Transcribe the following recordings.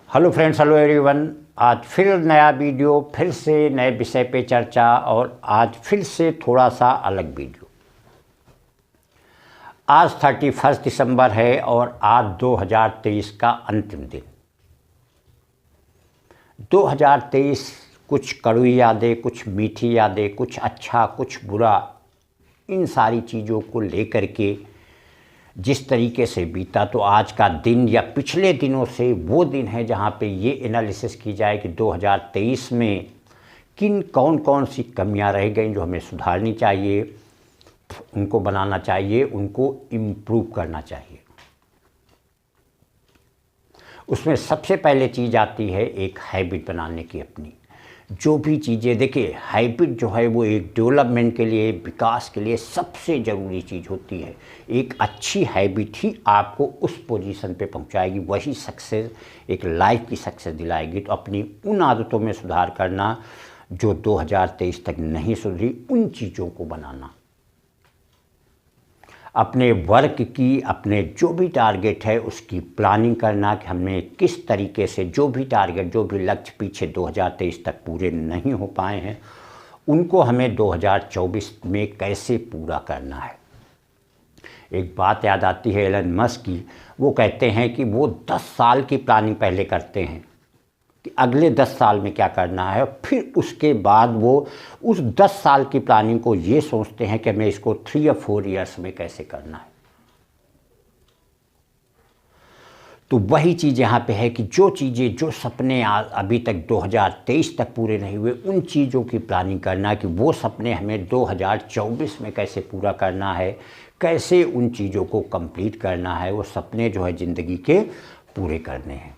Hello friends, hello everyone. आज फिर नया वीडियो, फिर से नए विषय पे चर्चा और आज फिर से थोड़ा सा अलग वीडियो। आज 31 दिसंबर है और आज 2023 का अंतिम दिन। 2023 कुछ कड़वी यादें, कुछ मीठी यादें, कुछ अच्छा, कुछ बुरा, इन सारी चीज़ों को लेकर के जिस तरीके से बीता, तो आज का दिन या पिछले दिनों से वो दिन है जहाँ पे ये एनालिसिस की जाए कि 2023 में कौन कौन सी कमियां रह गई जो हमें सुधारनी चाहिए, उनको बनाना चाहिए, उनको इम्प्रूव करना चाहिए। उसमें सबसे पहले चीज़ आती है एक हैबिट बनाने की अपनी। जो भी चीज़ें, देखिए, हैबिट जो है वो एक डेवलपमेंट के लिए, विकास के लिए सबसे ज़रूरी चीज़ होती है। एक अच्छी हैबिट ही आपको उस पोजीशन पे पहुंचाएगी, वही सक्सेस, एक लाइफ की सक्सेस दिलाएगी। तो अपनी उन आदतों में सुधार करना जो 2023 तक नहीं सुधरी, उन चीज़ों को बनाना, अपने वर्क की, अपने जो भी टारगेट है उसकी प्लानिंग करना कि हमें किस तरीके से जो भी टारगेट, जो भी लक्ष्य पीछे 2023 तक पूरे नहीं हो पाए हैं, उनको हमें 2024 में कैसे पूरा करना है। एक बात याद आती है एलन मस्क की। वो कहते हैं कि वो 10 साल की प्लानिंग पहले करते हैं कि अगले 10 साल में क्या करना है, फिर उसके बाद वो उस 10 साल की प्लानिंग को ये सोचते हैं कि हमें इसको 3 या 4 ईयर्स में कैसे करना है। तो वही चीज़ यहाँ पे है कि जो चीज़ें, जो सपने अभी तक 2023 तक पूरे नहीं हुए, उन चीज़ों की प्लानिंग करना कि वो सपने हमें 2024 में कैसे पूरा करना है, कैसे उन चीज़ों को कंप्लीट करना है, वो सपने जो है ज़िंदगी के पूरे करने हैं।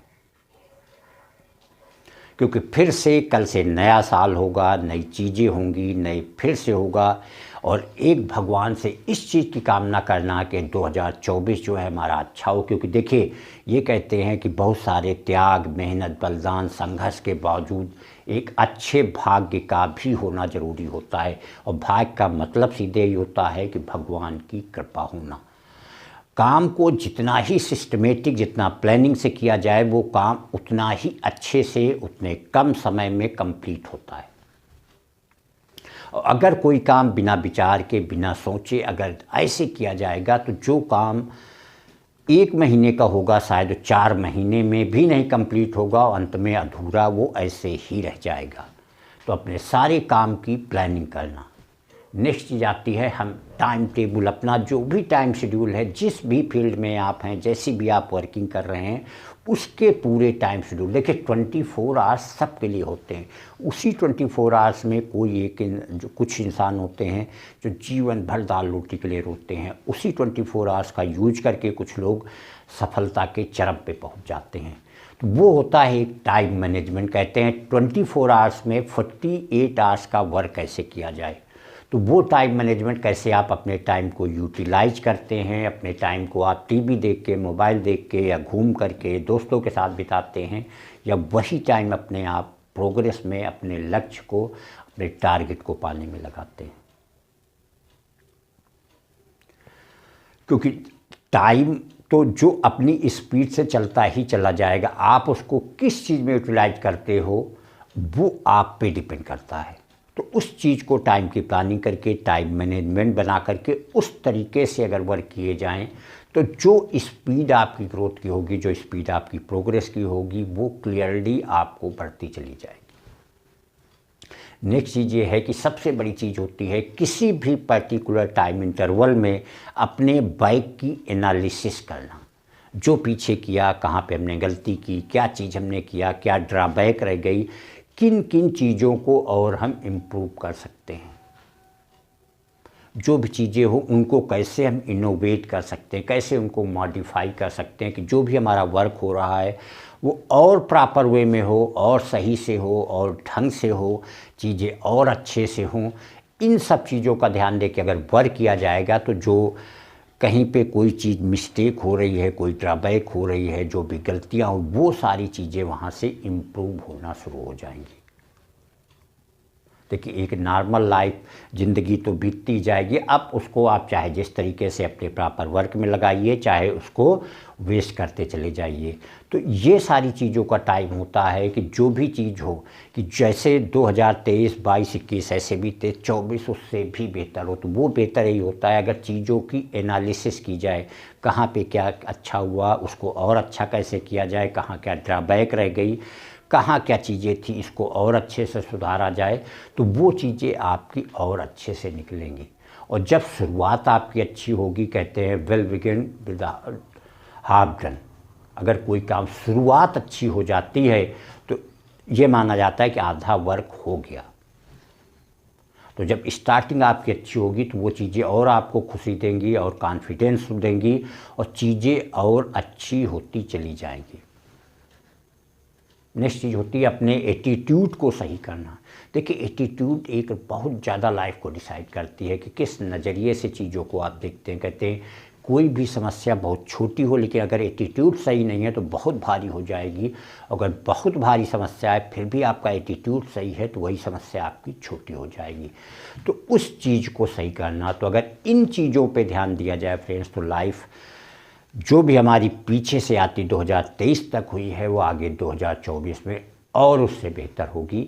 क्योंकि फिर से कल से नया साल होगा, नई चीज़ें होंगी, नई फिर से होगा। और एक भगवान से इस चीज़ की कामना करना कि 2024 जो है हमारा अच्छा हो। क्योंकि देखिए, ये कहते हैं कि बहुत सारे त्याग, मेहनत, बलिदान, संघर्ष के बावजूद एक अच्छे भाग्य का भी होना ज़रूरी होता है। और भाग्य का मतलब सीधे ही होता है कि भगवान की कृपा होना। काम को जितना ही सिस्टमेटिक, जितना प्लानिंग से किया जाए, वो काम उतना ही अच्छे से, उतने कम समय में कंप्लीट होता है। और अगर कोई काम बिना विचार के, बिना सोचे अगर ऐसे किया जाएगा, तो जो काम 1 महीने का होगा शायद 4 महीने में भी नहीं कंप्लीट होगा और अंत में अधूरा वो ऐसे ही रह जाएगा। तो अपने सारे काम की प्लानिंग करना। नेक्स्ट चीज़ आती है हम टाइम टेबल, अपना जो भी टाइम शेड्यूल है, जिस भी फील्ड में आप हैं, जैसी भी आप वर्किंग कर रहे हैं, उसके पूरे टाइम शेड्यूल। देखिए, 24 आवर्स सबके लिए होते हैं। उसी 24 आवर्स में कोई एक, जो कुछ इंसान होते हैं जो जीवन भर दाल रोटी के लिए रोते हैं, उसी 24 आवर्स का यूज करके कुछ लोग सफलता के चरम पे पहुंच जाते हैं। तो वो होता है एक टाइम मैनेजमेंट। कहते हैं 24 आवर्स में 48 आवर्स का वर्क कैसे किया जाए। तो वो टाइम मैनेजमेंट कैसे आप अपने टाइम को यूटिलाइज करते हैं, अपने टाइम को आप टीवी देख के, मोबाइल देख के, या घूम करके दोस्तों के साथ बिताते हैं, या वही टाइम अपने आप प्रोग्रेस में, अपने लक्ष्य को, अपने टारगेट को पाने में लगाते हैं। क्योंकि टाइम तो जो अपनी स्पीड से चलता ही चला जाएगा, आप उसको किस चीज़ में यूटिलाइज करते हो वो आप पे डिपेंड करता है। तो उस चीज़ को टाइम की प्लानिंग करके, टाइम मैनेजमेंट बना करके उस तरीके से अगर वर्क किए जाएं, तो जो स्पीड आपकी ग्रोथ की होगी, जो स्पीड आपकी प्रोग्रेस की होगी, वो क्लियरली आपको बढ़ती चली जाएगी। नेक्स्ट चीज़ ये है कि सबसे बड़ी चीज़ होती है किसी भी पर्टिकुलर टाइम इंटरवल में अपने बाइक की एनालिसिस करना। जो पीछे किया, कहाँ पे हमने गलती की, क्या चीज़ हमने किया, क्या ड्रॉबैक रह गई, किन किन चीज़ों को और हम इम्प्रूव कर सकते हैं। जो भी चीज़ें हो उनको कैसे हम इनोवेट कर सकते हैं, कैसे उनको मॉडिफाई कर सकते हैं कि जो भी हमारा वर्क हो रहा है वो और प्रॉपर वे में हो, और सही से हो, और ढंग से हो, चीज़ें और अच्छे से हों। इन सब चीज़ों का ध्यान दे के अगर वर्क किया जाएगा, तो जो कहीं पे कोई चीज़ मिस्टेक हो रही है, कोई ड्रॉबैक हो रही है, जो भी गलतियां हो, वो सारी चीज़ें वहाँ से इम्प्रूव होना शुरू हो जाएंगी। देखिए एक नॉर्मल लाइफ ज़िंदगी तो बीतती जाएगी, अब उसको आप चाहे जिस तरीके से अपने प्रॉपर वर्क में लगाइए, चाहे उसको वेस्ट करते चले जाइए। तो ये सारी चीज़ों का टाइम होता है कि जो भी चीज़ हो, कि जैसे 2023, 22, 21 ऐसे बीते, 24 उससे भी बेहतर हो। तो वो बेहतर यही होता है अगर चीज़ों की एनालिसिस की जाए, कहाँ पे क्या अच्छा हुआ, उसको और अच्छा कैसे किया जाए, कहाँ क्या ड्रॉबैक रह गई, कहाँ क्या चीज़ें थी, इसको और अच्छे से सुधारा जाए, तो वो चीज़ें आपकी और अच्छे से निकलेंगी। और जब शुरुआत आपकी अच्छी होगी, कहते हैं well begin with half done, अगर कोई काम शुरुआत अच्छी हो जाती है तो ये माना जाता है कि आधा वर्क हो गया। तो जब स्टार्टिंग आपकी अच्छी होगी तो वो चीज़ें और आपको खुशी देंगी और कॉन्फिडेंस देंगी और चीज़ें और अच्छी होती चली जाएंगी। नेक्स्ट चीज़ होती है अपने एटीट्यूड को सही करना। देखिए एटीट्यूड एक बहुत ज़्यादा लाइफ को डिसाइड करती है कि किस नज़रिए से चीज़ों को आप देखते हैं। कहते हैं कोई भी समस्या बहुत छोटी हो, लेकिन अगर एटीट्यूड सही नहीं है तो बहुत भारी हो जाएगी। अगर बहुत भारी समस्या है फिर भी आपका एटीट्यूड सही है तो वही समस्या आपकी छोटी हो जाएगी। तो उस चीज़ को सही करना, तो अगर इन चीज़ों पे ध्यान दिया जाए फ्रेंड्स, तो लाइफ जो भी हमारी पीछे से आती 2023 तक हुई है वो आगे 2024 में और उससे बेहतर होगी।